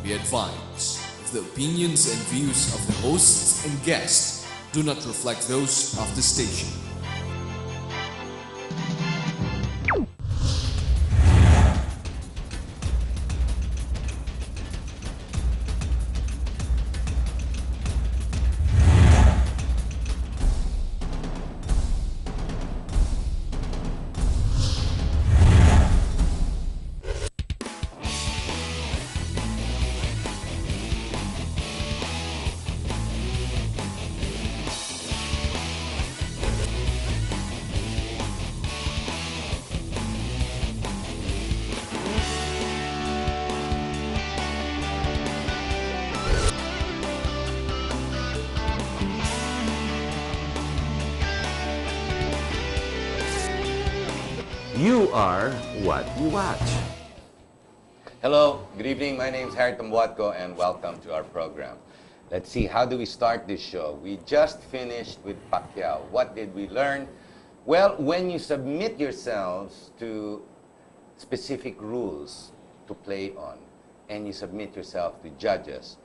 Be advised, the opinions and views of the hosts and guests do not reflect those of the station. You are what you watch. Hello, good evening. My name is Tambuatco and welcome to our program. Let's see, how do we start this show? We just finished with Pacquiao. What did we learn? Well, when you submit yourselves to specific rules to play on and you submit yourself to judges,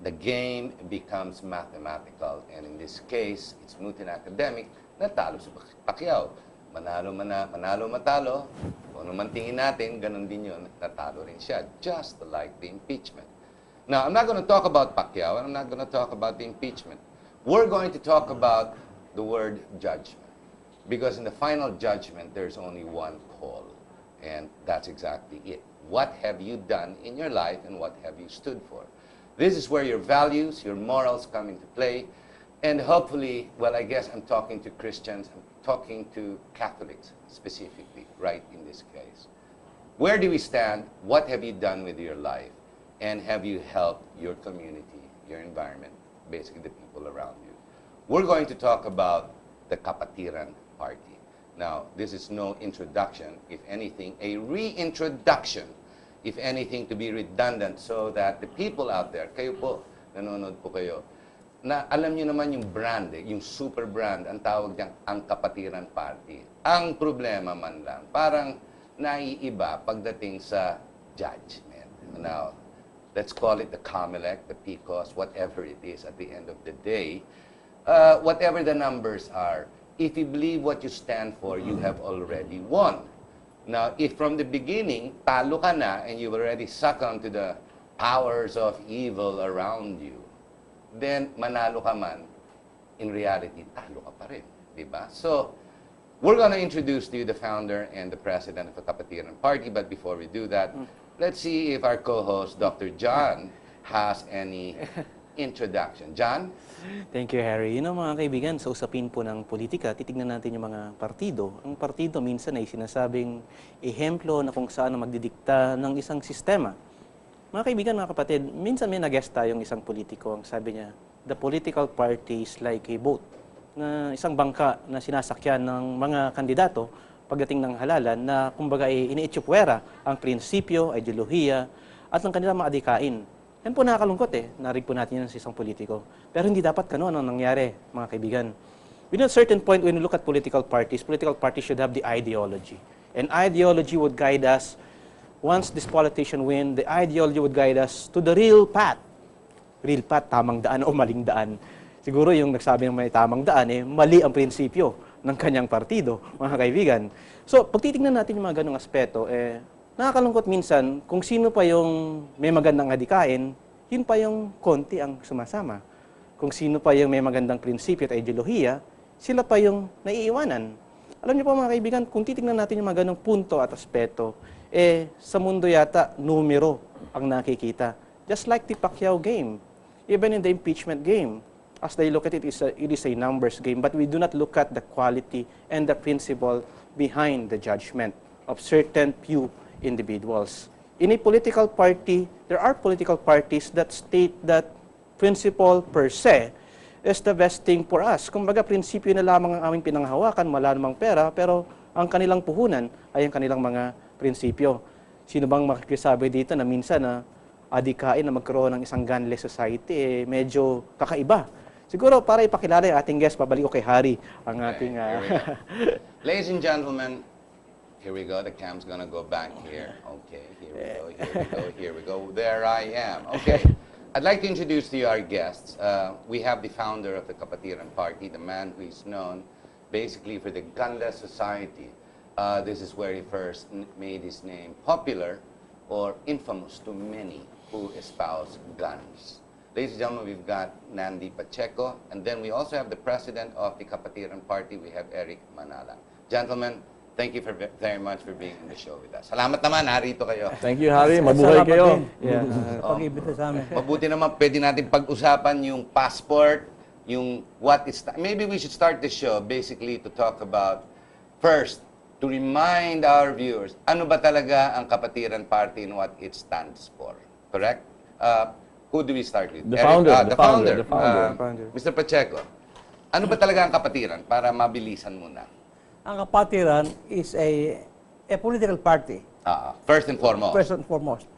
the game becomes mathematical. And in this case, it's moot and academic, natalo si Pacquiao. Manalo, matalo, kung ano man tingin natin, ganun din yun, natalo rin siya, just like the impeachment. Now, I'm not going to talk about Pacquiao, and I'm not going to talk about the impeachment. We're going to talk about the word judgment, because in the final judgment, there's only one call, and that's exactly it. What have you done in your life, and what have you stood for? This is where your values, your morals come into play, and hopefully, well, I guess I'm talking to Christians, I'm talking to Catholics specifically, right in this case. Where do we stand? What have you done with your life? And have you helped your community, your environment, basically the people around you? We're going to talk about the Kapatiran Party. Now, this is no introduction, if anything, a reintroduction, if anything, to be redundant, so that the people out there, kayo po, nanonood po kayo, na alam niyo naman yung brand, yung super brand, ang tawag niyang ang Kapatiran Party. Ang problema man lang, parang naiiba pagdating sa judgment. Now, let's call it the COMELEC, the PCOS, whatever it is at the end of the day, whatever the numbers are, if you believe what you stand for, you have already won. Now, if from the beginning, talo ka na and you've already succumbed to the powers of evil around you, then manalo ka man, in reality, talo ka pa rin. Diba? So, we're going to introduce to you the founder and the president of the Kapatiran Party, but before we do that, let's see if our co-host, Dr. John, has any introduction. John? Thank you, Harry. You know, mga kaibigan, sa usapin po ng politika, titignan natin yung mga partido. Ang partido minsan ay sinasabing ehemplo na kung saan magdidikta ng isang sistema. Mga kaibigan, mga kapatid, minsan may nag-guest tayong isang politiko. Ang sabi niya, the political party is like a boat, na isang bangka na sinasakyan ng mga kandidato pagdating ng halalan na kumbaga ay iniitsupwera ang prinsipyo, ideolohiya at ang kanilang mga adikain. Yan po nakakalungkot narinig po natin yan sa isang politiko. Pero hindi dapat ganun ang nangyari, mga kaibigan. Within a certain point, when we look at political parties should have the ideology. And ideology would guide us. Once this politician win, the ideology would guide us to the real path. Real path, tamang daan o maling daan. Siguro yung nagsabi ng may tamang daan, mali ang prinsipyo ng kanyang partido, mga kaibigan. So, pag titignan natin yung mga ganong aspeto, nakakalungkot minsan kung sino pa yung may magandang adikain, yun pa yung konti ang sumasama. Kung sino pa yung may magandang prinsipyo at ideolohiya, sila pa yung naiiwanan. Alam niyo po, mga kaibigan, kung titignan natin yung mga ganong punto at aspeto, sa mundo yata, numero ang nakikita. Just like the Pacquiao game. Even in the impeachment game, as they look at it, it is a numbers game. But we do not look at the quality and the principle behind the judgment of certain few individuals. In a political party, there are political parties that state that principle per se is the best thing for us. Kumbaga, prinsipyo na lamang ang aming pinanghawakan, wala namang pera, pero ang kanilang puhunan ay ang kanilang mga prinsipyo. Sino bang makikisabi dito na minsan na adikain na magkaroon ng isang gunless society, medyo kakaiba. Siguro para ipakilala yung ating guest, pabalik ko kay Harry ang ating... Ladies and gentlemen, Here we go. The cam's gonna go back here. Okay, here we go, here we go, here we go. There I am. Okay. I'd like to introduce to you our guests. We have the founder of the Kapatiran Party, the man who is known basically for the gunless society. This is where he first made his name popular or infamous to many who espouse guns. Ladies and gentlemen, we've got Nandy Pacheco, and then we also have the president of the Kapatiran Party, we have Manalang. Gentlemen, thank you very much for being in the show with us. Salamat naman, narito kayo. Thank you, Harry. Mabuhay kayo. Pag-ibita sa amin. Mabuti naman, pwede natin pag-usapan yung passport, yung what is... Maybe we should start the show basically to talk about, first, to remind our viewers, ano ba talaga ang Kapatiran Party and what it stands for. Correct? Who do we start with? The founder. The founder. Founder. Mr. Pacheco, ano ba talaga ang Kapatiran para mabilisan muna? Ang Kapatiran is a political party, First and foremost. first and foremost.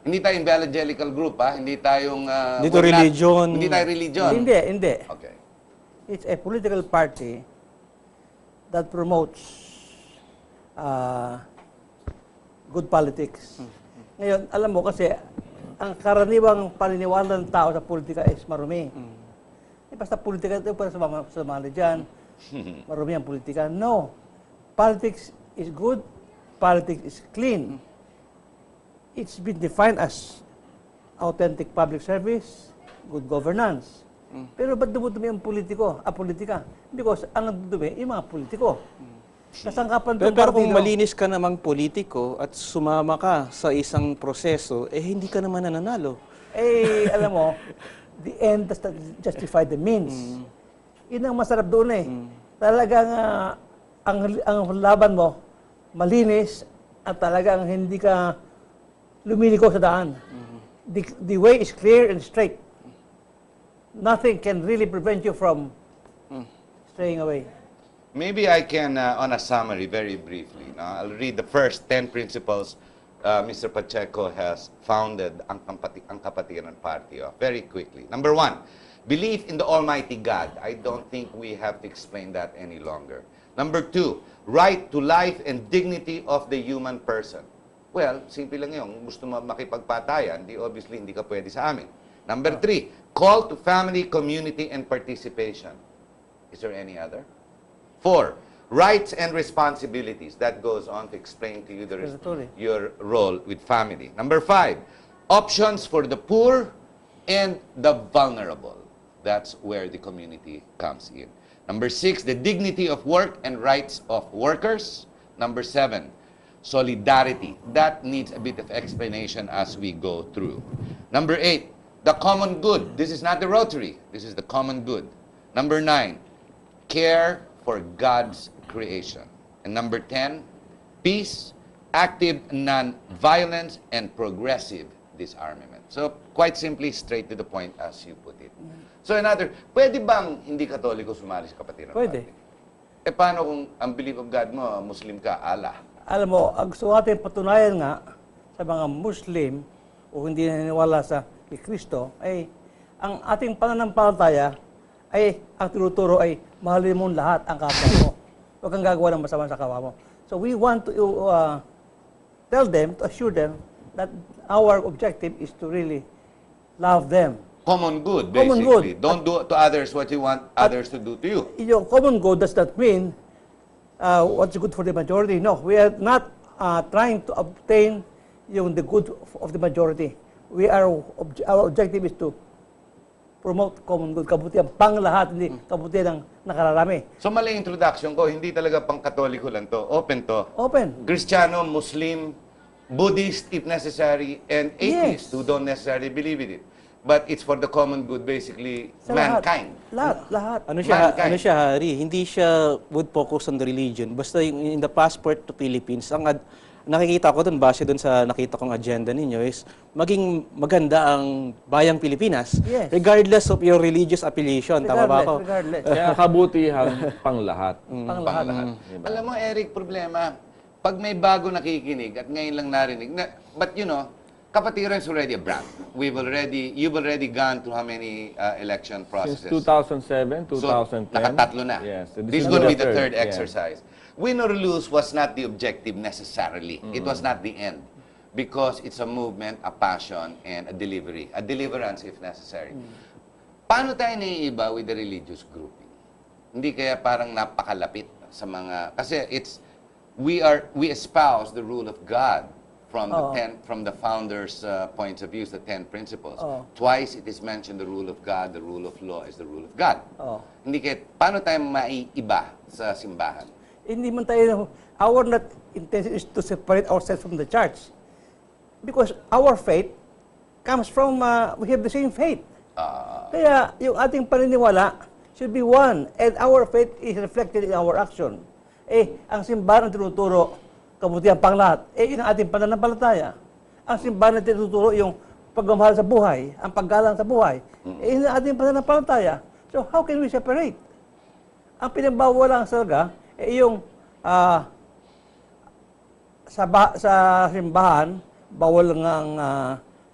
Hindi tayo evangelical group, ha? Hindi tayong... Hindi to religion. Hindi tayo religion. Hindi. Okay. It's a political party that promotes good politics. Ngayon, alam mo kasi, ang karaniwang paniniwala ng tao sa politika is marumi. Basta politika ito para sa mga dyan. Marumi ang politika. No. Politics is good. Politics is clean. It's been defined as authentic public service, good governance. Pero ba't dumudumi ang politika? Because ang nagdudumi, yung mga politiko. Nasangkapan Pero kung malinis ka namang politiko at sumama ka sa isang proseso, hindi ka naman nananalo. Alam mo, the end does not justify the means. Yun ang masarap doon Talagang ang laban mo, malinis at talagang hindi ka lumiliko sa daan. The way is clear and straight. Nothing can really prevent you from straying away. Maybe I can, on a summary, very briefly, I'll read the first 10 principles Mr. Pacheco has founded ang Kapatiran Party of. Very quickly. Number 1, belief in the Almighty God. I don't think we have to explain that any longer. Number 2, right to life and dignity of the human person. Well, simple lang yun. Gusto mo makipagpatayan, obviously hindi ka pwede sa amin. Number 3, call to family, community, and participation. Is there any other? 4, rights and responsibilities. That goes on to explain to you your role with family. Number 5, options for the poor and the vulnerable. That's where the community comes in. Number 6, the dignity of work and rights of workers. Number 7, solidarity. That needs a bit of explanation as we go through. Number 8, the common good. This is not the Rotary. This is the common good. Number 9, care for God's creation. And number 10, peace, active non-violence, and progressive disarmament. So, quite simply, straight to the point as you put it. So, pwede bang hindi Katoliko sumali sa Kapatiran Pwede. Party? Paano kung ang belief of God mo, Muslim ka, Allah? Alam mo, ang gusto natin patunayan nga sa mga Muslim o hindi naniniwala sa Kristo ay ang ating pananampalataya ay ang tinuturo ay mahalin mo lahat ang kapwa mo. Huwag kang gagawa ng masama sa kapwa mo. So we want to tell them, to assure them that our objective is to really love them. Common good, basically. Common good. Don't do to others what you want others to do to you. Yung common good does not mean what's good for the majority. No, we are not trying to obtain the good of the majority. Our objective is to promote common good, kabutihan pang lahat, hindi kabutihan ng nakararami. So mali introduction ko, hindi talaga pang Katoliko lang to. Open to. Open. Kristyano, Muslim, Buddhist if necessary, and atheists who don't necessarily believe in it. But it's for the common good, basically, Sa mankind. Lahat. Mankind. Ano siya, Hari? Hindi siya would focus on the religion. Basta in the passport to Philippines, nakikita ko doon, base doon sa nakita kong agenda ninyo, is maging maganda ang bayang Pilipinas, Yes. regardless of your religious affiliation. Tama ba ako? Regardless. Kaya kabutihan pang lahat. Pang Pang lahat. lahat. Alam mo, Eric, problema, pag may bago nakikinig at ngayon lang narinig, but you know, Kapatiran is already a brand. You've already gone through how many election processes? Since 2007, 2010. So, nakatatlo na. Yes. This is going to be the third Yeah. exercise. win or lose was not the objective necessarily. It was not the end. Because it's a movement, a passion, and a delivery. A deliverance if necessary. Paano tayo naiiba with the religious grouping? Hindi kaya parang napakalapit sa mga... Kasi we espouse the rule of God from the founders' points of view, the 10 principles. Twice it is mentioned the rule of God, the rule of law is the rule of God. Hindi kaya, paano tayo maiiba sa simbahan? Hindi man tayo, our not intention is to separate ourselves from the church. Because our faith comes from, we have the same faith. Kaya yung ating paniniwala should be one. And our faith is reflected in our action. Ang simbahan ang tinuturo, kabutihan pang lahat. Yun ang ating pananampalataya. Ang simbahan ang tinuturo yung pagmamahal sa buhay, ang paggalang sa buhay. Yun ang ating pananampalataya. So how can we separate? Ang pinagbawalan talaga, yung sa simbahan, bawal ngang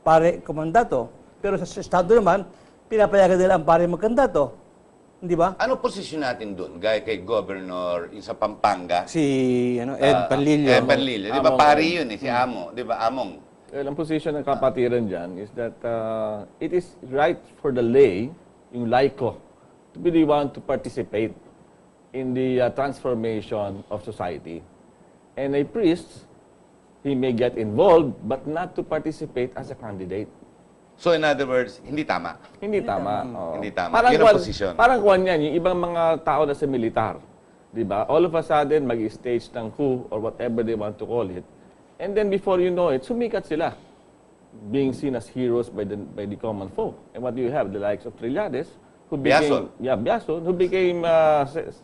pare komandato. Pero sa Estado naman, pinapayagan nila ang pare magkandato. Hindi ba? Ano posisyon natin doon? Gaya kay Governor sa Pampanga. Si Ed Panlilio. Ed Panlilio. Di ba pari yun si Amo? Di ba Among? Well, ang position ng kapatiran dyan is that it is right for the lay, yung laiko, to be the one to participate in the transformation of society. And a priest, he may get involved, but not to participate as a candidate. So in other words, hindi tama. Hindi tama. Oo. Hindi tama. Parang Yun ang posisyon. Parang kuwan yan, yung ibang mga tao na sa militar. Di ba? All of a sudden, mag-stage ng coup or whatever they want to call it. And then before you know it, sumikat sila. Being seen as heroes by the common folk. And what do you have? The likes of Trilades, who became... Biason. Yeah, Biason, who became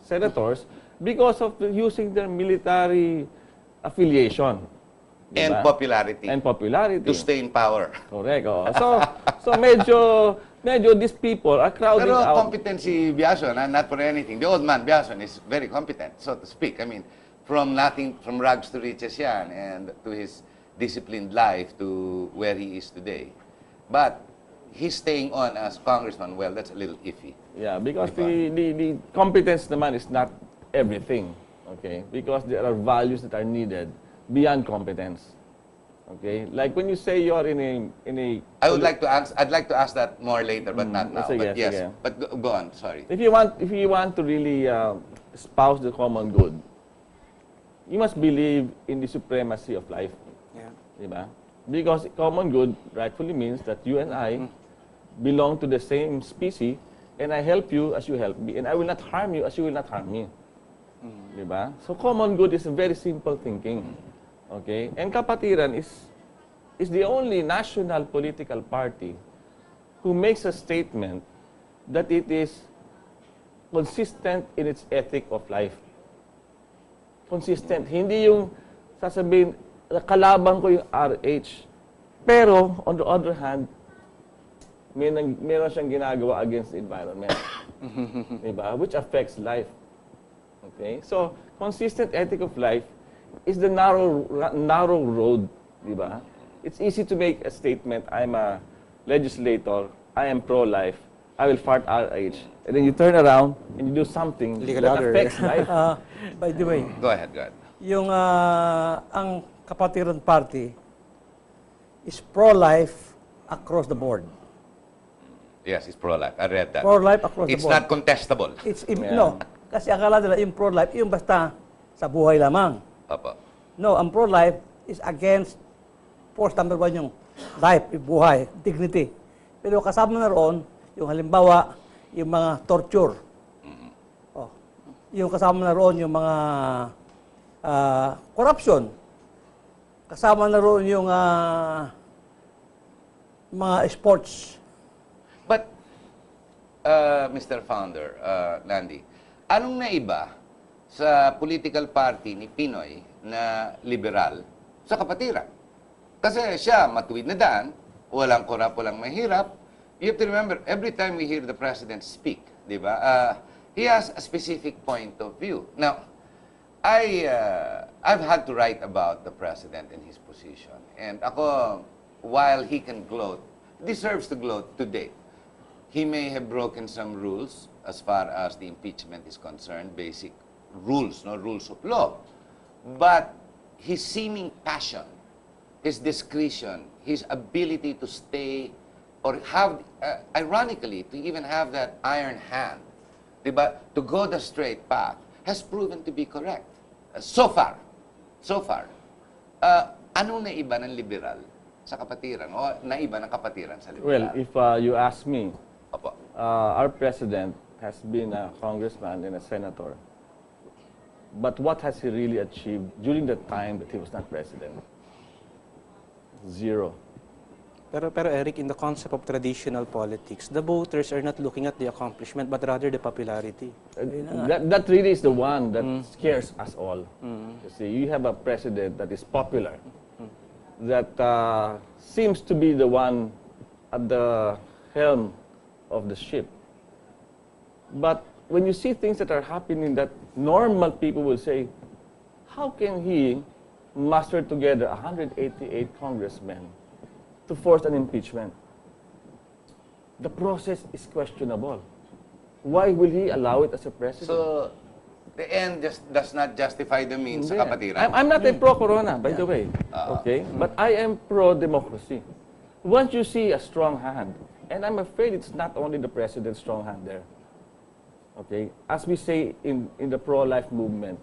senators because of using their military affiliation. And Diba? popularity. And popularity. To stay in power. Correct. Oh. So medyo these people are crowding Pero out. competent si Biason, not for anything. The old man Biason is very competent, so to speak. I mean, from rags to riches yan, and to his disciplined life to where he is today. But he's staying on as congressman. Well, that's a little iffy. Yeah, because the competence naman is not everything. Okay? Because there are values that are needed beyond competence. Okay? Like when you say you're in a I'd like to ask that more later, but not now. sige, But yes, sige. but go on. Sorry. If you want to really espouse the common good, you must believe in the supremacy of life. Yeah. Diba? Because common good rightfully means that you and I belong to the same species, and I help you as you help me, and I will not harm you as you will not harm me. Diba? So common good is a very simple thinking. Okay? And Kapatiran is the only national political party who makes a statement that it is consistent in its ethic of life. Consistent. Hindi yung sasabihin, kalaban ko yung RH. Pero, on the other hand, meron siyang ginagawa against the environment. Diba? Which affects life. Okay? So, consistent ethic of life is the narrow road. Diba? It's easy to make a statement, I'm a legislator, I am pro-life, I will fart RH. And then you turn around and you do something Legal that order. affects life. By the way, Go ahead. yung ang Kapatiran Party is pro-life across the board. Yes, it's pro-life. I read that. Pro-life across It's the board. not contestable. No, kasi akala nila yung pro-life, yung basta sa buhay lamang. Opo. No, ang pro-life is against force number 1 yung life, yung buhay, dignity. Pero kasama na roon, yung halimbawa, yung mga torture. Oh, yung kasama na roon yung mga corruption. Kasama na roon yung mga sports. But, Mr. Founder, Nandy, anong naiba sa political party ni Pinoy na liberal sa Kapatiran? Kasi siya, matuwid na daan, walang korap, walang mahirap. You have to remember, every time we hear the President speak, di ba, he has a specific point of view. Now, I've had to write about the President and his position. And ako, while he can gloat, deserves to gloat to date. He may have broken some rules as far as the impeachment is concerned, basic rules, no rules of law. But his seeming passion, his discretion, his ability to stay or have, ironically, to even have that iron hand, diba, to go the straight path, has proven to be correct. So far. So far. Anong naiba ng liberal sa Kapatiran o naiba ng Kapatiran sa liberal? Well, if you ask me, Opo. our president has been a congressman and a senator. But what has he really achieved during the time that he was not president? Zero. Pero Eric, in the concept of traditional politics, the voters are not looking at the accomplishment but rather the popularity. That really is the one that scares us all. You see, you have a president that is popular, that seems to be the one at the helm of the ship. But when you see things that are happening that normal people will say, how can he muster together 188 congressmen to force an impeachment? The process is questionable. Why will he allow it as a president? So, the end just does not justify the means sa Kapatiran. I'm not a pro-corona, by the way. Okay? But I am pro-democracy. Once you see a strong hand, and I'm afraid it's not only the president's strong hand there. Okay? As we say in the pro-life movement,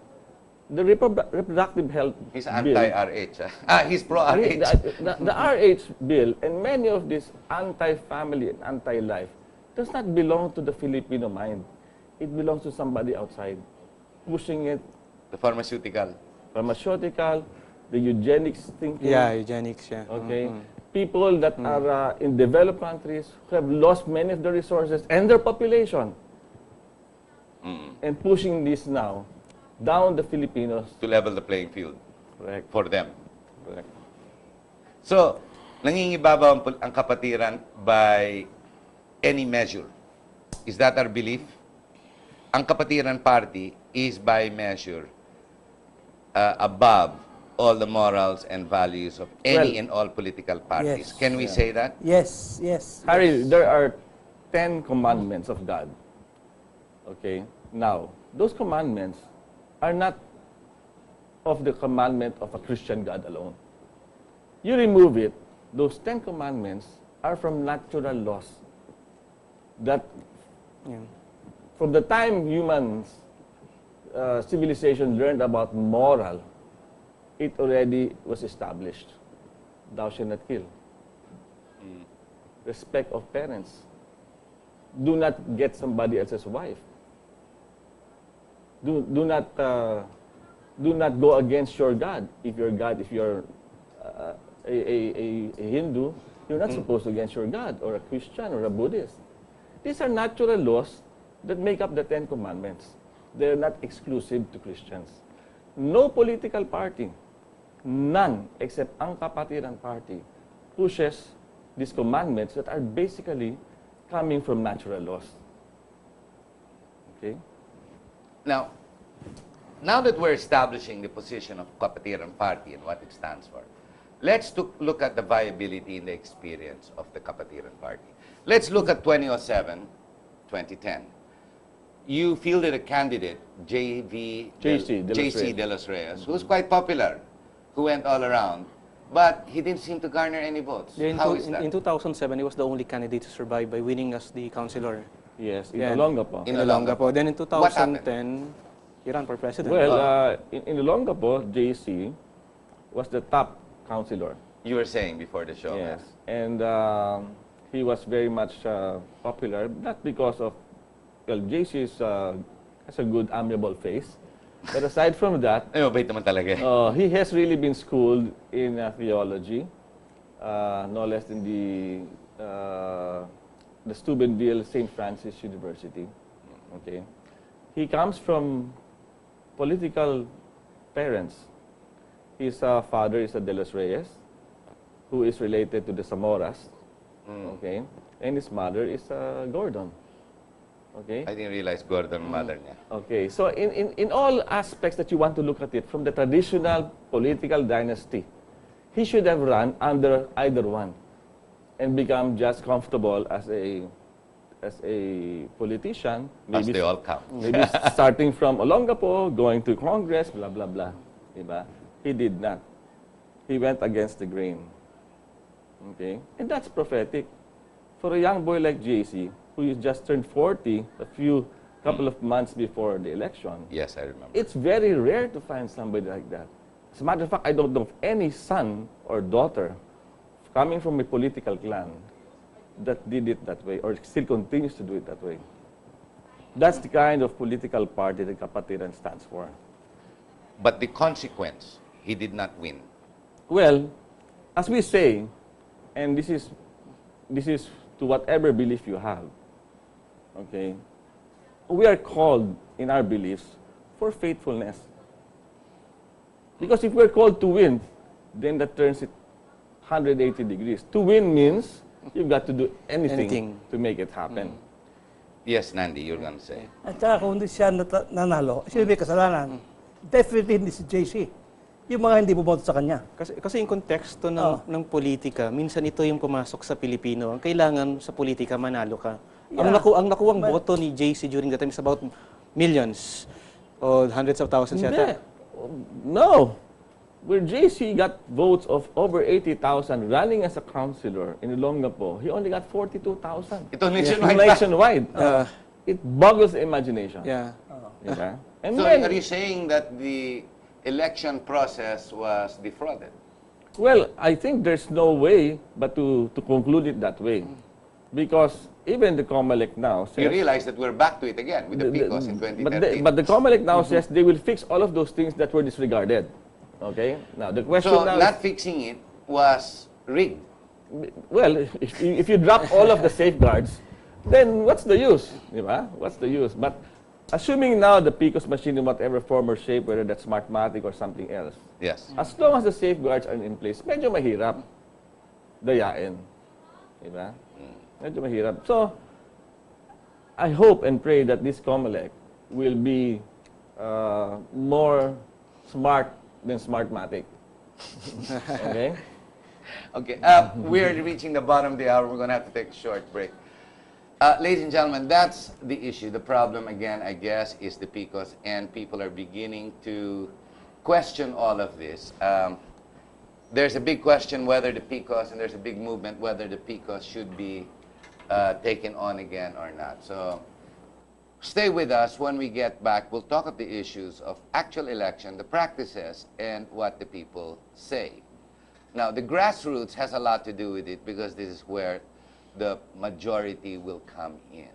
the reproductive health He's bill, anti-RH. He's pro-RH. the RH bill and many of these anti-family and anti-life does not belong to the Filipino mind. It belongs to somebody outside, pushing it. The pharmaceutical. Pharmaceutical, the eugenics thinking. Yeah, eugenics, yeah. Okay? People that are in developed countries who have lost many of their resources and their population. And pushing this now down the Filipinos. To level the playing field. Correct. For them. Correct. So, nangingibabaw ang Kapatiran by any measure. Is that our belief? Ang Kapatiran Party is by measure above all the morals and values of any and all political parties. yes, Can we say that? Yes, yes. Harry, there are 10 commandments of God. Okay? Now, those commandments are not of the commandment of a Christian God alone. You remove it, those 10 commandments are from natural laws. That from the time humans, civilization learned about moral, it already was established. Thou shalt not kill. Respect of parents. Do not get somebody else's wife. Do not go against your God. If you're a Hindu, you're not supposed to go against your God, or a Christian or a Buddhist. These are natural laws that make up the 10 commandments. They're not exclusive to Christians. No political party, none except ang Kapatiran Party, pushes these commandments that are basically coming from natural laws. Okay? Now that we're establishing the position of Kapatiran Party and what it stands for, let's look at the viability and the experience of the Kapatiran Party. Let's look at 2007, 2010. You fielded a candidate, JC De Los Reyes, who's quite popular, who went all around, but he didn't seem to garner any votes. How is that? In 2007, he was the only candidate to survive by winning as the councilor. Yes, in Yeah. Olongapo. In Olongapo. Then in What happened? 2010, he ran for president. Well, in Olongapo, JC was the top councilor. You were saying before the show. Yes, and he was very much popular, not because of, well, JC has a good, amiable face. But aside from that, Ay, mabait naman talaga. he has really been schooled in theology, no less than the Steubenville St. Francis University. Okay, he comes from political parents. His father is a De Los Reyes, who is related to the Zamoras. Okay, and his mother is Gordon. Okay. I didn't realize Gordon mother niya. Okay, so in all aspects that you want to look at it, from the traditional political dynasty, he should have run under either one and become just comfortable as a a politician, As they all come. maybe starting from Olongapo, going to Congress, blah, blah, blah. Diba? He did not. He went against the grain. Okay? And that's prophetic. For a young boy like JC, who just turned 40 couple of months before the election, Yes, I remember. it's very rare to find somebody like that. As a matter of fact, I don't know of any son or daughter coming from a political clan that did it that way or still continues to do it that way. That's the kind of political party that Kapatiran stands for. But the consequence, he did not win. Well, as we say, and this is to whatever belief you have, okay, we are called in our beliefs for faithfulness. Because if we're called to win, then that turns it 180 degrees. To win means you've got to do anything to make it happen. Yes, Nandy, you're going to say. At saka kung hindi siya nanalo, siya may kasalanan. Definitely hindi si JC. Yung mga hindi bumoto sa kanya. Kasi yung konteksto ng politika, minsan ito yung pumasok sa Pilipino. Ang kailangan sa politika, manalo ka. Yeah. Ang nakuwang boto ni JC during that time is about millions or hundreds of thousands yata. No. Where JC got votes of over 80,000 running as a councilor in Olongapo, he only got 42,000. Ito nationwide. Nationwide. It boggles the imagination. Yeah. Okay? And So then, are you saying that the election process was defrauded? well, I think there's no way but to conclude it that way. Because even the COMELEC now says... You realize that we're back to it again with the PICOS in 2013. But the COMELEC now says they will fix all of those things that were disregarded. Okay? Now, the question So now not fixing it was rigged. well, if you drop all of the safeguards, then what's the use? Diba? What's the use? But assuming now the PICOS machine in whatever form or shape, whether that's Smartmatic or something else, Yes. as long as the safeguards are in place, medyo mahirap dayain. Diba? Medyo mahirap. So, I hope and pray that this COMELEC will be more smart than Smartmatic. Okay? Okay, we're reaching the bottom of the hour. We're going to have to take a short break. Ladies and gentlemen, that's the issue. The problem, again, I guess, is the PICOS, and people are beginning to question all of this. There's a big question whether the PICOS, and there's a big movement whether the PICOS should be taken on again or not. So stay with us. When we get back, we'll talk of the issues of actual election, the practices, and what the people say. Now, the grassroots has a lot to do with it because this is where the majority will come in.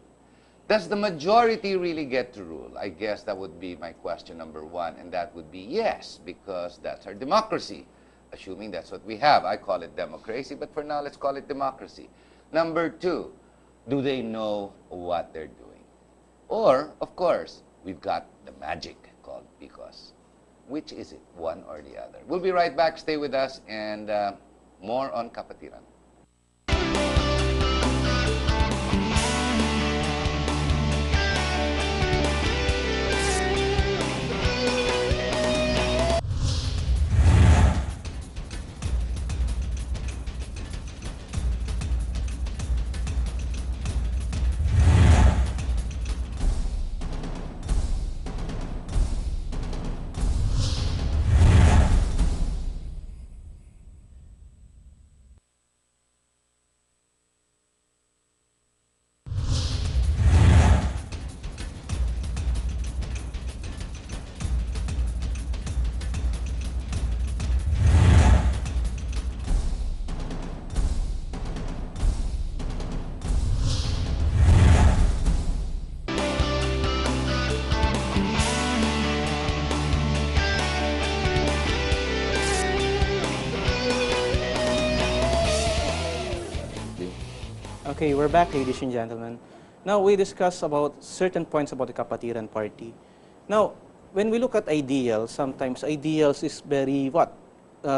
Does the majority really get to rule? I guess that would be my question number one, and that would be yes, because that's our democracy, assuming that's what we have. I call it democracy, but for now, let's call it democracy. Number two, do they know what they're doing? Or, of course, we've got the magic called PICOS. Which is it, one or the other? We'll be right back. Stay with us, and more on Kapatiran. Okay, we're back, ladies and gentlemen. Now, we discussed about certain points about the Kapatiran Party. Now, when we look at ideals, sometimes ideals is very,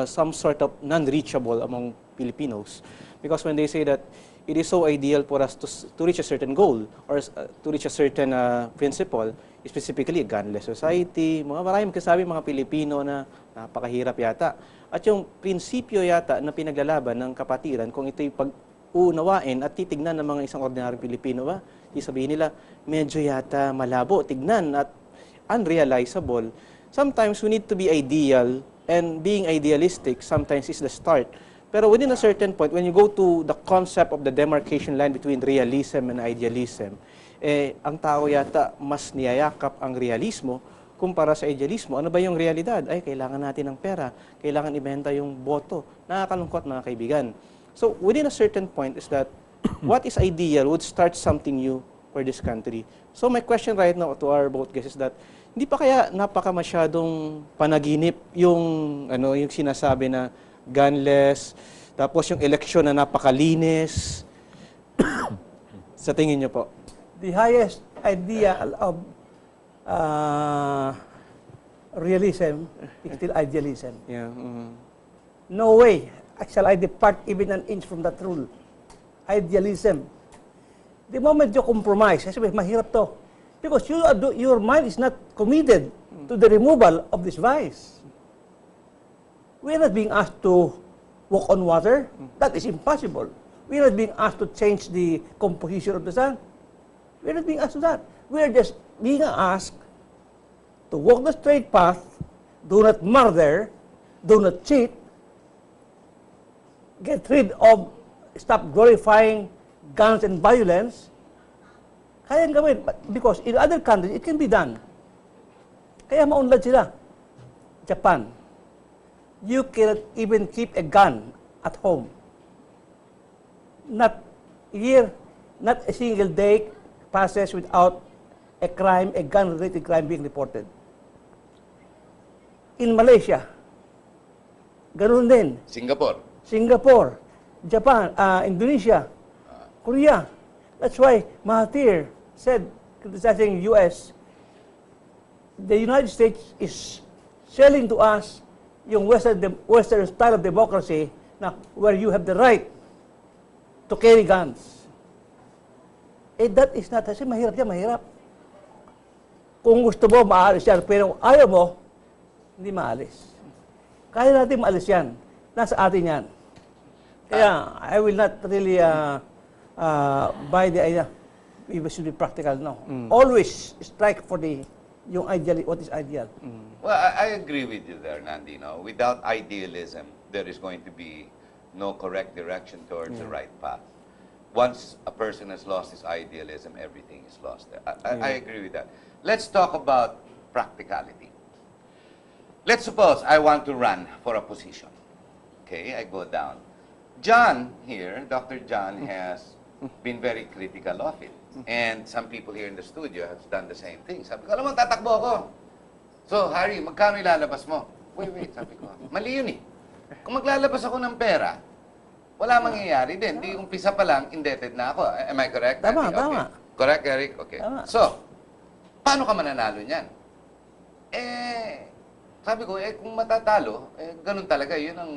some sort of non-reachable among Filipinos. Because when they say that it is so ideal for us to reach a certain goal or to reach a certain principle, specifically a gunless society, maraming kasabi mga Pilipino na napakahirap yata. At yung prinsipyo yata na pinaglalaban ng Kapatiran, kung ito'y uunawain at titignan ng mga isang ordinaryong Pilipino ba? Sabihin nila, medyo yata malabo, tignan at unrealizable. Sometimes we need to be ideal, and being idealistic sometimes is the start. Pero within a certain point, when you go to the concept of the demarcation line between realism and idealism, ang tao yata mas niyayakap ang realismo kumpara sa idealismo. Ano ba yung realidad? Ay, kailangan natin ng pera, kailangan ibenta yung boto. Nakakalungkot, mga kaibigan. So, within a certain point is that what is ideal would start something new for this country. So, my question right now to our both guests is that, hindi pa kaya masyadong panaginip yung, yung sinasabi na gunless, tapos yung eleksyon na napakalinis? Sa tingin niyo po? The highest idea of realism is still idealism. Yeah. No way shall I depart even an inch from that rule. Idealism. The moment you compromise, sabi, mahirap to. Because your mind is not committed to the removal of this vice. We are not being asked to walk on water. That is impossible. We are not being asked to change the composition of the sun. We are not being asked to that. We are just being asked to walk the straight path, do not murder, do not cheat, get rid of, stop glorifying guns and violence. Kayang gawin. Because in other countries, it can be done. Kaya maunlad sila. Japan. You cannot even keep a gun at home. Not a year, not a single day passes without a crime, a gun-related crime being reported. In Malaysia, ganun din. Singapore, Japan, Indonesia, Korea. That's why Mahathir said, criticizing U.S., the United States is selling to us yung Western style of democracy na where you have the right to carry guns. That is not, kasi mahirap yan, mahirap. Kung gusto mo, maalis yan. Pero ayaw mo, hindi maalis. Kaya natin maalis yan. Nasa atin yan. Kaya, I will not really buy the idea. We should be practical, no. Always strike for yung ideal, what is ideal. Well, I agree with you there, Nandy. No? Without idealism, there is going to be no correct direction towards the right path. Once a person has lost his idealism, everything is lost there. I agree with that. Let's talk about practicality. Let's suppose I want to run for a position. Okay, I go down. John here, Dr. John, has been very critical of it. And some people here in the studio have done the same thing. Sabi ko, alam mo, tatakbo ako. So, Harry, magkano ilalabas mo? Wait, sabi ko. Mali yun eh. Kung maglalabas ako ng pera, wala mangyayari din. Di umpisa pa lang, indebted na ako. Am I correct? Tama, Okay. tama. Correct, Eric? Okay. Tama. So, paano ka mananalo niyan? Sabi ko, kung matatalo, ganun talaga, yun ang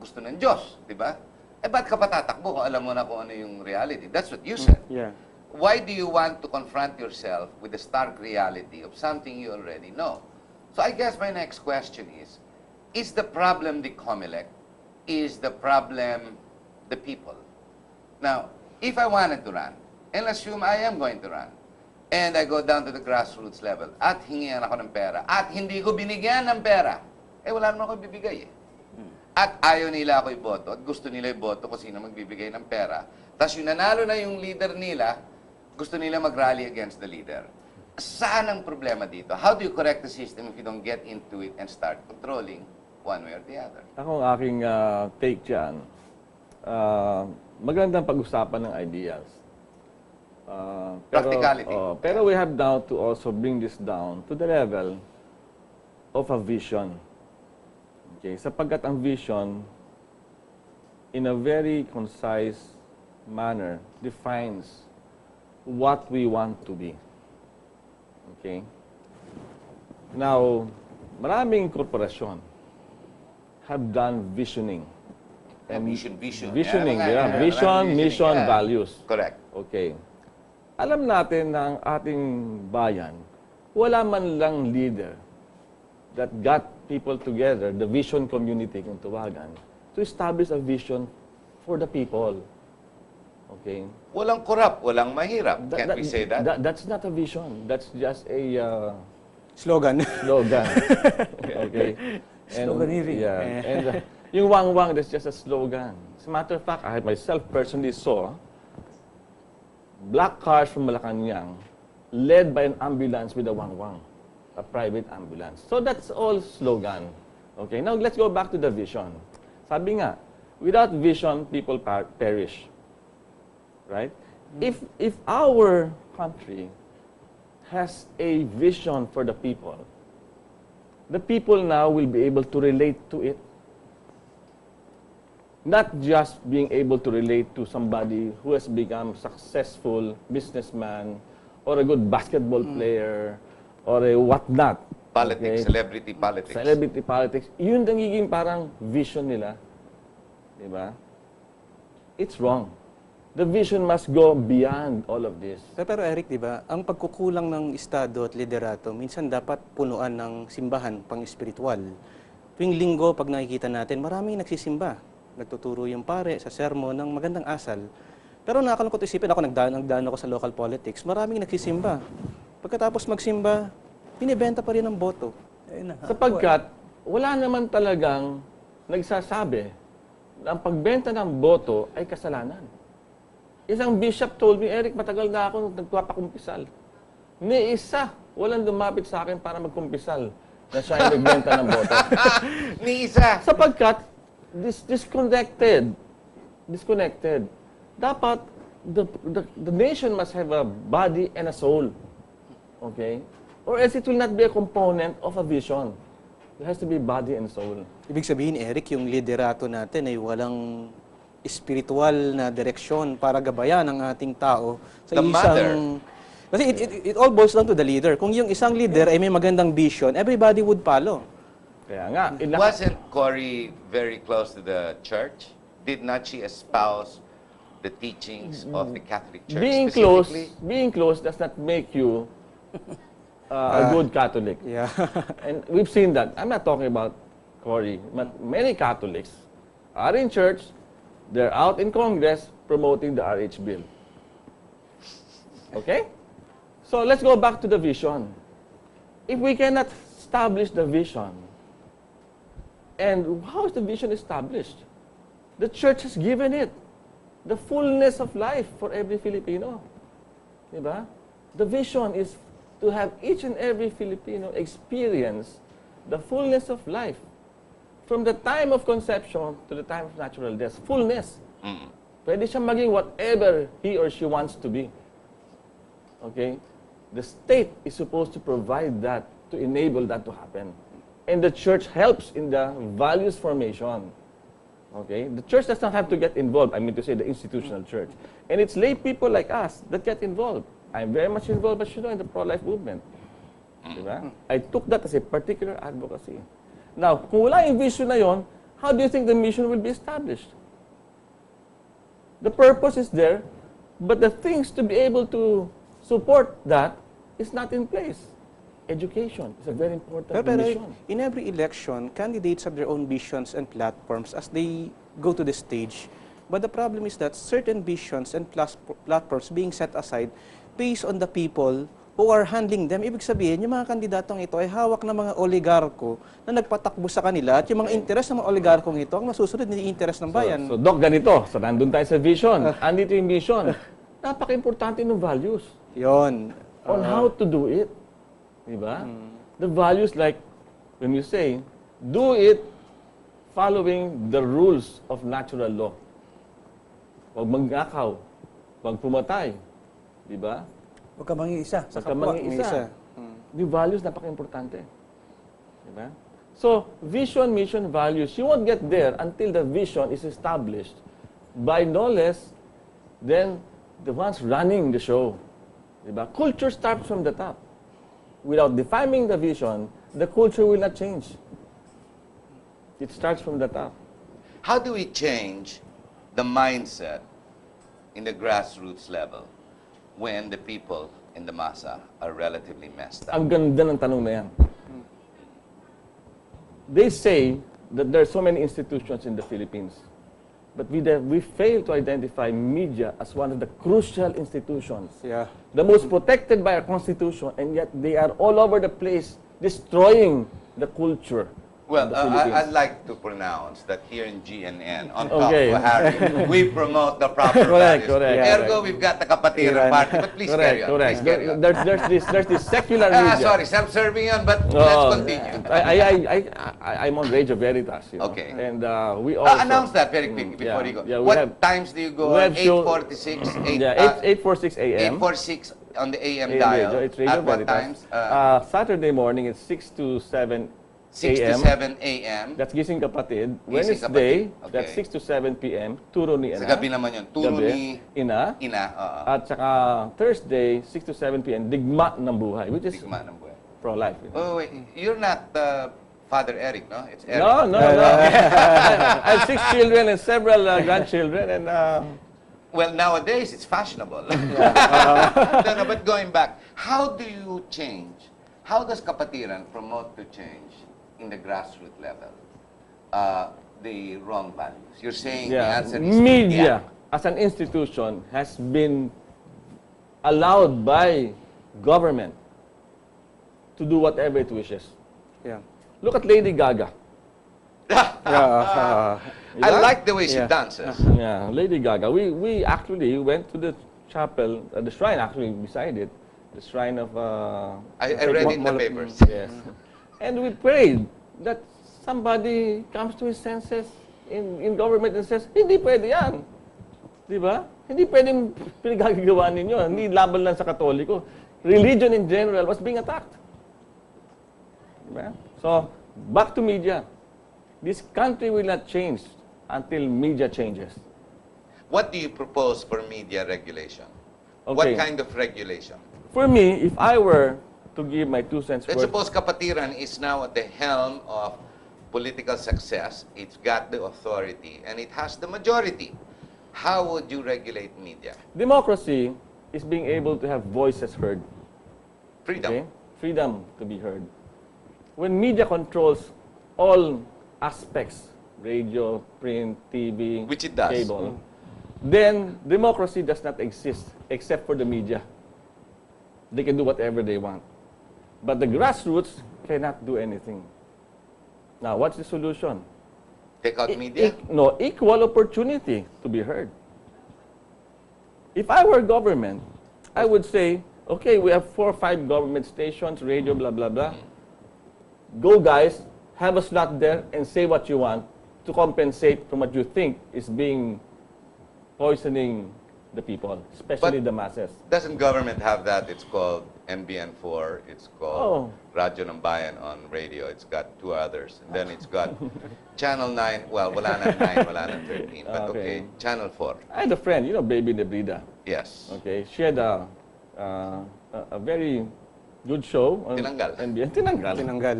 gusto ng Diyos, di ba? Ba't ka patatakbo kung alam mo na kung ano yung reality? That's what you said. Yeah. Why do you want to confront yourself with the stark reality of something you already know? So I guess my next question is the problem the COMELEC? Is the problem the people? Now, if I wanted to run, and assume I am going to run, and I go down to the grassroots level, at hingihan ako ng pera, at hindi ko binigyan ng pera, wala naman ako bibigay eh. At ayaw nila ako iboto, at gusto nila iboto kung sino magbibigay ng pera. Tapos yung nanalo na yung leader nila, gusto nila mag-rally against the leader. Saan ang problema dito? How do you correct the system if you don't get into it and start controlling one way or the other? Ako ang aking take dyan, magandang pag-usapan ng ideas. Practicality. Pero we have now to also bring this down to the level of a vision. Okay? Sapagkat ang vision, in a very concise manner, defines what we want to be. Okay? Now, maraming korporasyon have done visioning. Visioning. Visioning, Yeah, Vision, mission, yeah. values. Correct. Okay. Alam natin na ang ating bayan, wala man lang leader that got people together, the vision community kung tawagan, to establish a vision for the people. Okay? Walang korap, walang mahirap. Can't we say that? That's not a vision. That's just a Slogan. slogan. Okay? Sloganeering. Yeah. And yung wang-wang, that's just a slogan. As a matter of fact, I myself personally saw black cars from Malacanang led by an ambulance with a wang-wang, a private ambulance. So that's all slogan. Okay, now let's go back to the vision. Sabi nga, without vision, people perish. Right? If our country has a vision for the people now will be able to relate to it. Not just being able to relate to somebody who has become successful businessman or a good basketball player or a whatnot. Politics, Okay? celebrity politics. Celebrity politics. Yun nagiging parang vision nila. Diba? It's wrong. The vision must go beyond all of this. Pero Eric, di ba, ang pagkukulang ng estado at liderato, minsan dapat punuan ng simbahan pang-espiritual. Tuwing linggo, pag nakikita natin, maraming nagsisimba. Nagtuturo yung pare sa sermon ng magandang asal. Pero nakakalungkot isipin, ako nagdaan ako sa local politics, maraming nagsisimba. Pagkatapos magsimba, binibenta pa rin ang boto. Sapagkat wala naman talagang nagsasabi na ang pagbenta ng boto ay kasalanan. Isang bishop told me, Eric, matagal na ako nagpapakumpisal. Ni isa, walang lumapit sa akin para magkumpisal na siya ay nagbenta ng boto. Ni isa. Sapagkat, disconnected. Dapat, the nation must have a body and a soul. Okay? Or else it will not be a component of a vision. There has to be body and soul. Ibig sabihin, Eric, yung liderato natin ay walang espiritual na direksyon para gabayan ang ating tao sa The mother. Kasi it all boils down to the leader. Kung yung isang leader ay may magandang vision, everybody would follow. Kaya nga, Wasn't Cory very close to the church? Did not she espouse the teachings of the Catholic Church specifically? being close does not make you a good Catholic. Yeah. And we've seen that. I'm not talking about Cory, but many Catholics are in church, they're out in Congress promoting the RH bill. Okay? So let's go back to the vision. If we cannot establish the vision, and how is the vision established? The church has given it the fullness of life for every Filipino. Diba? The vision is to have each and every Filipino experience the fullness of life. From the time of conception to the time of natural death. Fullness. Pwede siya maging whatever he or she wants to be. Okay? The state is supposed to provide that, to enable that to happen. And the church helps in the values formation. Okay? The church does not have to get involved. I mean to say the institutional church. And it's lay people like us that get involved. I'm very much involved, as you know, in the pro-life movement. Diba? I took that as a particular advocacy. Now, kung wala yung vision na yon, how do you think the mission will be established? The purpose is there, but the things to be able to support that is not in place. Education is a very important mission. In every election, candidates have their own visions and platforms as they go to the stage. But the problem is that certain visions and platforms being set aside based on the people who are handling them. Ibig sabihin, yung mga kandidatong ito ay hawak ng mga oligarko na nagpatakbo sa kanila at yung mga interes ng mga oligarkong ito ang masusunod ng interes ng bayan. So Doc, ganito. So, nandun tayo sa vision. Andito yung vision. Napaka-importante ng values. Yon. On how to do it. Diba? The values like, when you say, do it following the rules of natural law. Huwag manggakaw. Huwag pumatay. Diba? Huwag ka mangiisa sa Huwag ka kapwa. mangiisa. The values, napaka-importante. Diba? So, vision, mission, values, you won't get there until the vision is established by no less than the ones running the show. Diba? Culture starts from the top. Without defining the vision, the culture will not change. It starts from the top. How do we change the mindset in the grassroots level when the people in the masa are relatively messed up? Ang ganda ng tanong na yan. They say that there are so many institutions in the Philippines. But we fail to identify media as one of the crucial institutions. Yeah. The most protected by our Constitution, and yet they are all over the place destroying the culture. Well, of the Philippines. I'd like to pronounce that here in GNN, on top Okay. of Harry, we promote the proper values. Correct. Ergo, we've got the Kapatiran Party, but please carry on. Correct. Please carry on. There's this secular media. Sorry, self-serving yun, but No, let's continue. I'm on Radio Veritas. You know? Okay. And we also Announce that very quickly before you go. Yeah, What have- times do you go? we have show- 8:46, 8:46 a.m. 8:46 on the AM AM dial. radio. It's Radio At what Veritas. times? Saturday morning, it's 6 to 7 6 to a.m. 7 a.m. That's Gising Kapatid. Gising Wednesday, Kapatid. that's Okay. 6 to 7 p.m. Turo ni Ina. Sa gabi naman yun. Turo Gabi. ni Ina. Ina. Oo. At saka Thursday, 6 to 7 p.m. Digma ng Buhay, which is Digma ng buhay. pro-life. You know? Oh, wait. You're not Father Eric, no? It's Eric. No. I have 6 children and several grandchildren, and Well, nowadays, it's fashionable. No, but going back, how do you change? How does Kapatiran promote to change in the grassroots level the wrong values? You're saying the answer is media as an institution has been allowed by government to do whatever it wishes. Yeah. Look at Lady Gaga. I like the way she Yeah. dances. Yeah, Lady Gaga. We actually went to the chapel, the shrine actually beside it, the shrine of. I read it in the papers. Yes, and we prayed that somebody comes to his senses in government and says, hindi pwede yan. Di ba? Hindi pwedeng pinagagawa ninyo. Hindi laban lang sa Katoliko. Religion in general was being attacked. Diba? So, back to media. This country will not change until media changes. What do you propose for media regulation? Okay. What kind of regulation? For me, if I were to give my 2 cents Let's worth, suppose Kapatiran is now at the helm of political success. It's got the authority and it has the majority. How would you regulate media? democracy is being able to have voices heard. Freedom. Okay? Freedom to be heard. When media controls all aspects, radio, print, TV, Which it does. cable, then democracy does not exist except for the media. They can do whatever they want. But the grassroots cannot do anything. Now, what's the solution? Take out media? No, equal opportunity to be heard. If I were government, I would say, okay, we have 4 or 5 government stations, radio, blah, blah, blah. Go, guys, have a slot there and say what you want to compensate from what you think is being poisoning the people, especially But- the masses. Doesn't government have that? It's called NBN4. It's called Oh. Radyo ng Bayan on radio. It's got 2 others. And then it's got Channel 9. Well, wala na 9, wala na 13. But okay, Okay. Channel 4. I had a friend, you know, Baby Nebrida. Yes. Okay, she had a very good show on Tinanggal. NBN. Tinanggal. Tinanggal.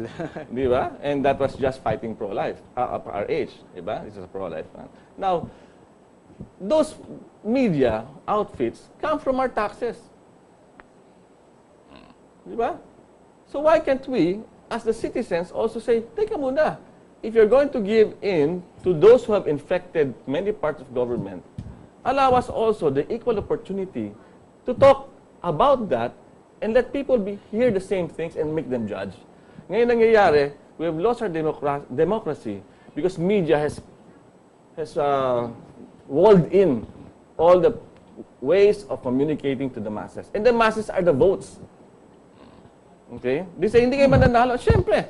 Di ba? And that was just fighting pro-life. Our age, di ba? This is a pro-life. Now, those media outfits come from our taxes. Di ba? So why can't we, as the citizens, also say, teka muna, if you're going to give in to those who have infected many parts of government, allow us also the equal opportunity to talk about that and let people hear the same things and make them judge. Ngayon nangyayari, we have lost our democracy because media has walled in all the ways of communicating to the masses. And the masses are the votes. Okay? They say, hindi kayo mananalo. Siyempre.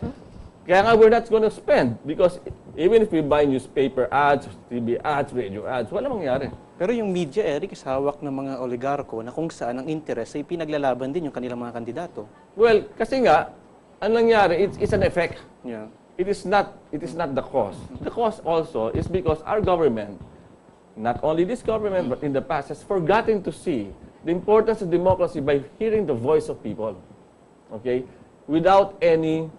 Kaya nga, we're not going to spend because even if we buy newspaper ads, TV ads, radio ads, wala mangyari. Pero yung media, Eric, is hawak ng mga oligarko na kung saan ang interest ay pinaglalaban din yung kanilang mga kandidato. Well, kasi nga, ang nangyari, it's an effect. Yeah. It is not the cause. The cause also is because our government, not only this government, but in the past, has forgotten to see the importance of democracy by hearing the voice of people. Okay? Without any,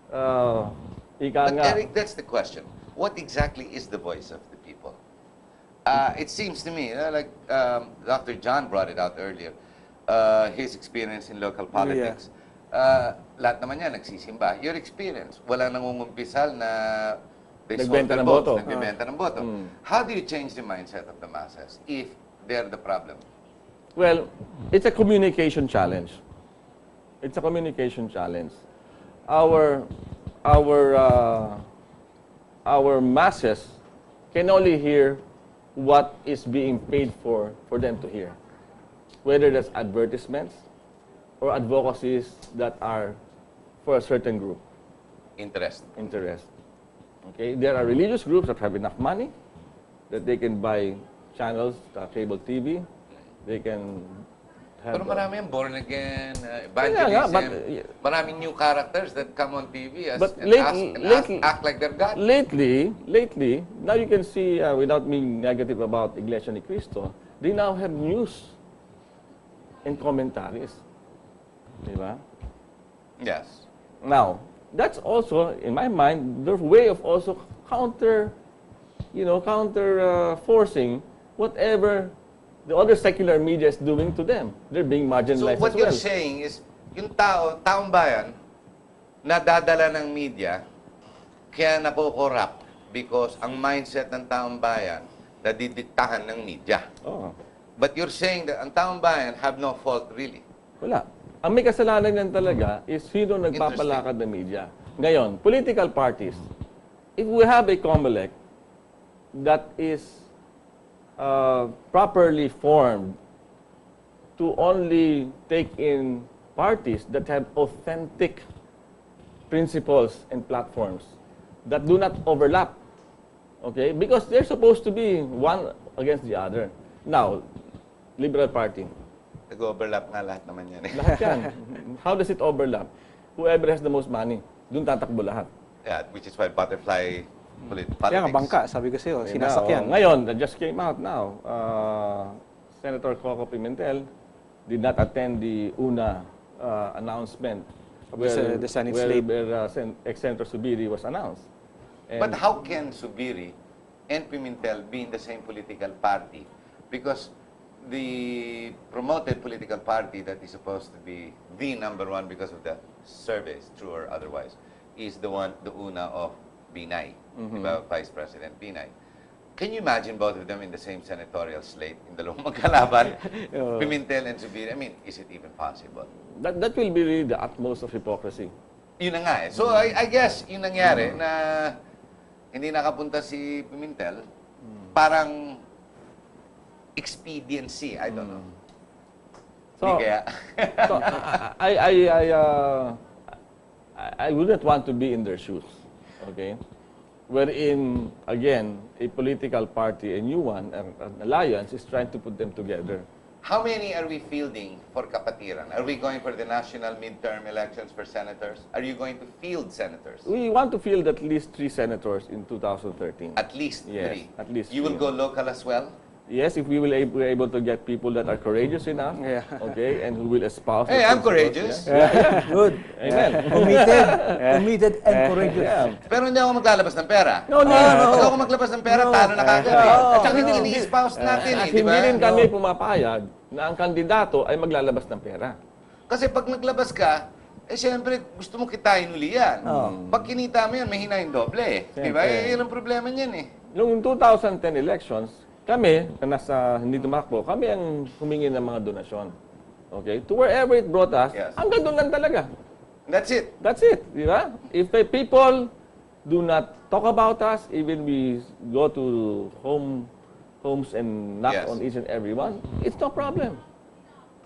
ika But nga, Eric, that's the question. What exactly is the voice of the people? It seems to me, like Dr. John brought it out earlier, his experience in local politics. Lahat naman yan, nagsisimba. Your experience, wala nangungumpisal na They sold Nagbenta their ng votes, boto. nagbebenta ng boto. How do you change the mindset of the masses if they're the problem? Well, it's a communication challenge. It's a communication challenge. Our our uh, our masses can only hear what is being paid for them to hear. Whether that's advertisements or advocacies that are for a certain group Interest. interest. Okay, there are religious groups that have enough money that they can buy channels, cable TV. They can have. Pero marami yung born again, Yeah, evangelism, but, maraming new characters that come on TV But and act like they're God. lately, now you can see, without being negative about Iglesia ni Cristo, they now have news and commentaries. Diba? Yes. Now, that's also, in my mind, their way of also forcing whatever the other secular media is doing to them. They're being So marginalized what as you're well. saying is, yung taong bayan, nadadala ng media, kaya nakokorrupt because ang mindset ng taong bayan, nadidiktahan ng media. Oo. But you're saying that ang taong bayan have no fault really. Wala. Ang may kasalanan yan talaga is sino nagpapalakad ng media. Ngayon, political parties, if we have a COMELEC that is properly formed to only take in parties that have authentic principles and platforms that do not overlap. Okay? Because they're supposed to be one against the other. Now, Liberal Party, Nag-overlap nga lahat naman yan. lahat yan. How does it overlap? Whoever has the most money, dun tatakbo lahat. Yeah, which is why butterfly politics. Kaya nga bangka, sabi ko sa'yo, sinasakyan. Ngayon, that just came out now. Senator Coco Pimentel did not attend the UNA announcement The Senate slate. where ex-Senator Subiri was announced. And But how can Subiri and Pimentel be in the same political party? Because the promoted political party that is supposed to be the number one because of the surveys, true or otherwise, is the UNA of Binay, diba? Vice President Binay. Can you imagine both of them in the same senatorial slate, in dalawang magkalaban, Pimentel and Subiri? I mean, is it even possible? that will be really the utmost of hypocrisy. Yun na nga eh. So, I guess, yung nangyari na hindi nakapunta si Pimentel, parang expediency, I don't know. So, Hindi kaya. So, I wouldn't want to be in their shoes, okay? Wherein, again, a political party, a new one, an alliance, is trying to put them together. How many are we fielding for Kapatiran? Are we going for the national midterm elections for senators? Are you going to field senators? We want to field at least 3 senators in 2013. At least Yes, 3. at least You will 3. go local as well? Yes, if we will we're able to get people that are courageous enough, Yeah. okay, and who will espouse. Hey, the I'm principles, courageous. yeah. Good. Amen. Committed and courageous. Yeah. Pero hindi ako maglalabas ng pera. No. Pag ako maglabas ng pera, talo na kagad eh. At saka No. ini-espouse natin eh, At di hindi ba? rin kami pumapayag na ang kandidato ay maglalabas ng pera. Kasi pag naglabas ka, eh siyempre gusto mo kitain uli yan. Pag kinita mo yan, may hinahin doble eh. Di ba? Siyempre. Eh, yun ang problema niyan eh. Noong 2010 elections, kami, na nasa hindi tumakbo, kami ang humingi ng mga donasyon. Okay? To wherever it brought us, Yes. hanggang doon lang talaga. That's it. That's it. Di ba? If the people do not talk about us, even we go to homes and knock Yes. on each and every one, it's no problem.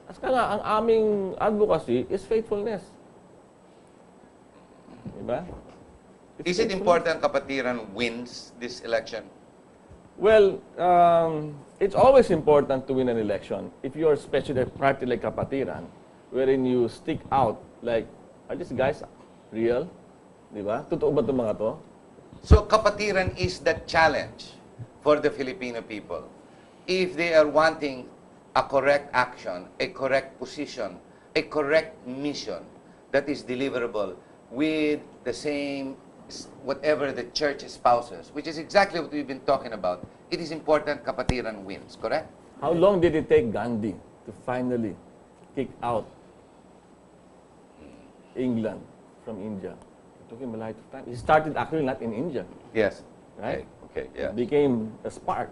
As ka nga, ang aming advocacy is faithfulness. Di ba? Is it important Kapatiran wins this election? Well, it's always important to win an election. If you're especially a party like Kapatiran, wherein you stick out like, are these guys real? Di ba? Totoo ba itong mga to? So Kapatiran is the challenge for the Filipino people. If they are wanting a correct action, a correct position, a correct mission that is deliverable with the same whatever the church espouses, which is exactly what we've been talking about, it is important Kapatiran wins, correct? How long did it take Gandhi to finally kick out England from India? It took him a lot of time. He started actually not in India. Yes. right? Okay, yeah. It became a spark.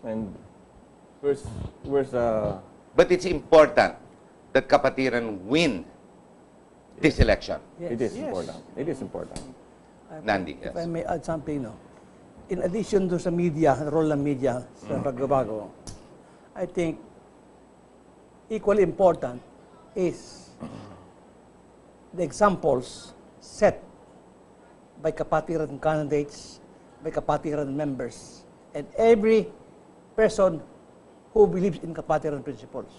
And where's But it's important that Kapatiran win this election. it is important. It is important. Nandy, If yes. I may add something, no? In addition to sa media, role ng media sa pagbabago, I think equally important is the examples set by Kapatiran candidates, by Kapatiran members, and every person who believes in Kapatiran principles.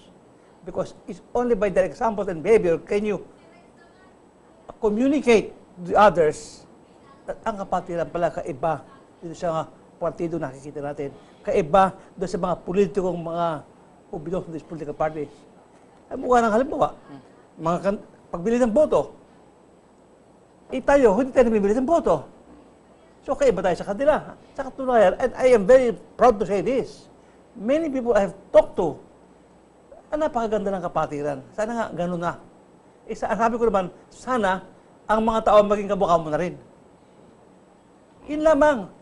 Because it's only by their examples and behavior can you communicate to the others that ang Kapatiran pala kaiba dito sa partido nakikita natin. Kaiba doon sa mga politikong mga who belong to these political parties. Ay mukha ng halimbawa, pagbili ng boto, tayo, hindi tayo nabibili ng boto. So kaiba tayo sa kanila. Sa katunayan, and I am very proud to say this, many people I have talked to, napakaganda ng Kapatiran. Sana nga, ganun na. Sabi ko naman, sana ang mga tao maging kabukha mo na rin. Yun lamang.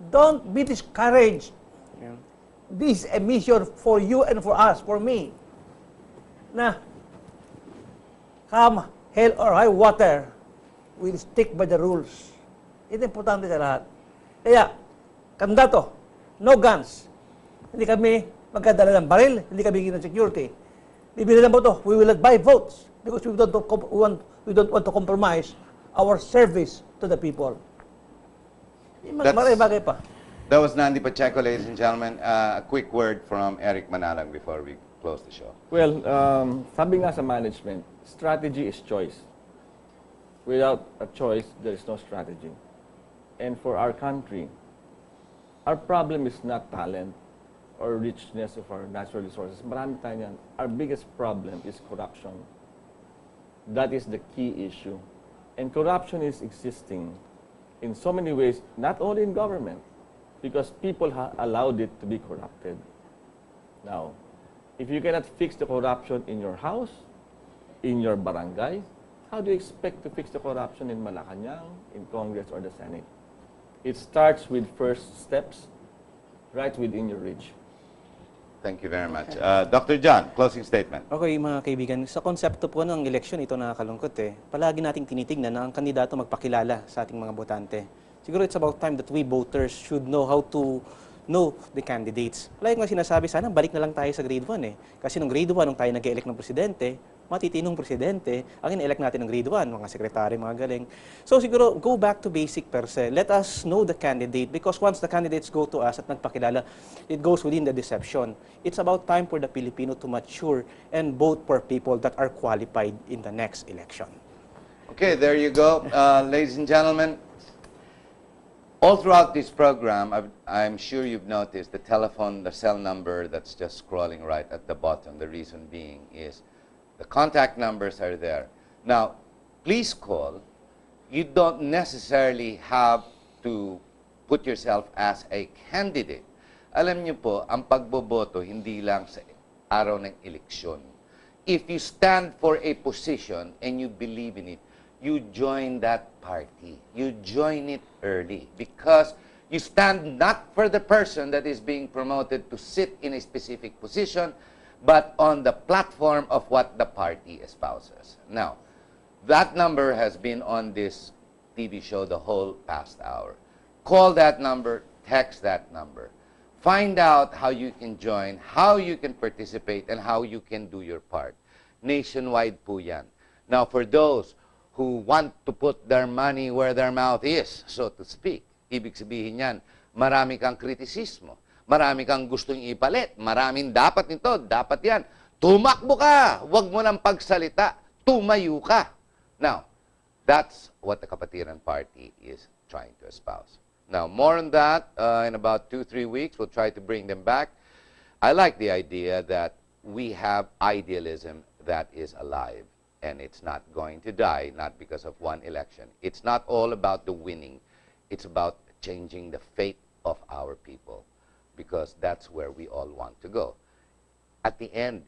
Don't be discouraged. Yeah. This is a mission for you and for us, for me. Na, come hell or high water, we'll stick by the rules. Ito importante sa lahat. Kaya, kandidato, no guns. Hindi kami magkadala ng baril, hindi kami hingin ng security. Bibili ng boto, we will not buy votes because we don't want to compromise our service to the people. Bagay pa. That was Nandy Pacheco, ladies and gentlemen. A quick word from Eric Manalang before we close the show. Well, sabi nga sa management, strategy is choice. Without a choice, there is no strategy. And for our country, our problem is not talent or richness of our natural resources. Marami tayo yan. Our biggest problem is corruption. That is the key issue. And corruption is existing in so many ways, not only in government, because people allowed it to be corrupted. Now, if you cannot fix the corruption in your house, in your barangay, how do you expect to fix the corruption in Malacanang, in Congress, or the Senate? It starts with first steps right within your reach. Thank you very much. Dr. John, closing statement. Okay, mga kaibigan, sa konsepto po ng eleksyon, ito nakakalungkot palagi nating tinitignan na ang kandidato magpakilala sa ating mga botante. Siguro it's about time that we voters should know how to know the candidates. Palagi nga sinasabi, sana balik na lang tayo sa grade 1 Kasi nung grade 1, nung tayo nag-elect ng presidente, matitinong presidente, ang ina-elect natin ng grade 1, mga sekretary, mga galing. So siguro, go back to basic per se. Let us know the candidate because once the candidates go to us at nagpakilala, it goes within the deception. It's about time for the Filipino to mature and vote for people that are qualified in the next election. Okay, there you go. Ladies and gentlemen, all throughout this program, I'm sure you've noticed the cell number that's just scrolling right at the bottom. The reason being is the contact numbers are there. Now, please call. You don't necessarily have to put yourself as a candidate. Alam niyo po, ang pagboboto hindi lang sa araw ng eleksyon. If you stand for a position and you believe in it, you join that party. You join it early because you stand not for the person that is being promoted to sit in a specific position, but on the platform of what the party espouses. Now, that number has been on this TV show the whole past hour. Call that number, text that number. Find out how you can join, how you can participate, and how you can do your part. Nationwide po yan. Now, for those who want to put their money where their mouth is, so to speak, ibig sabihin yan, marami kang kritisismo. Marami kang gustong ipalit. Maraming dapat nito, dapat yan. Tumakbo ka! Huwag mo nang pagsalita. Tumayo ka. Now, that's what the Kapatiran Party is trying to espouse. Now, more on that in about 2-3 weeks. We'll try to bring them back. I like the idea that we have idealism that is alive. And it's not going to die, not because of one election. It's not all about the winning. It's about changing the fate of our people. Because that's where we all want to go. At the end,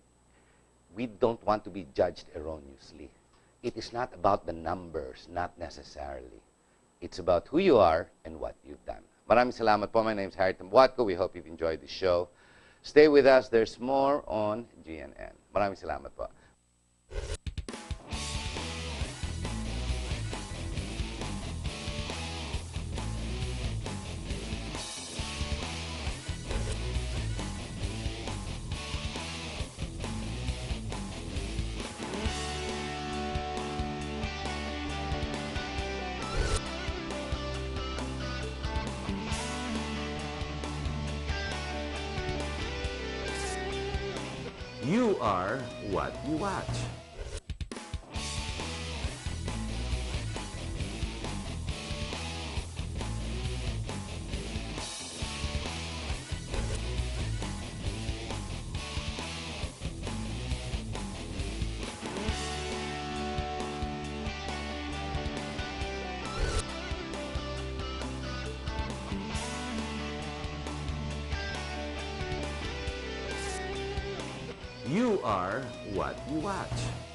we don't want to be judged erroneously. It is not about the numbers, not necessarily. It's about who you are and what you've done. Maraming salamat po. My name's Harry Tambuatco. We hope you've enjoyed the show. Stay with us. There's more on GNN. Maraming salamat po. You are what you watch. You are what you watch.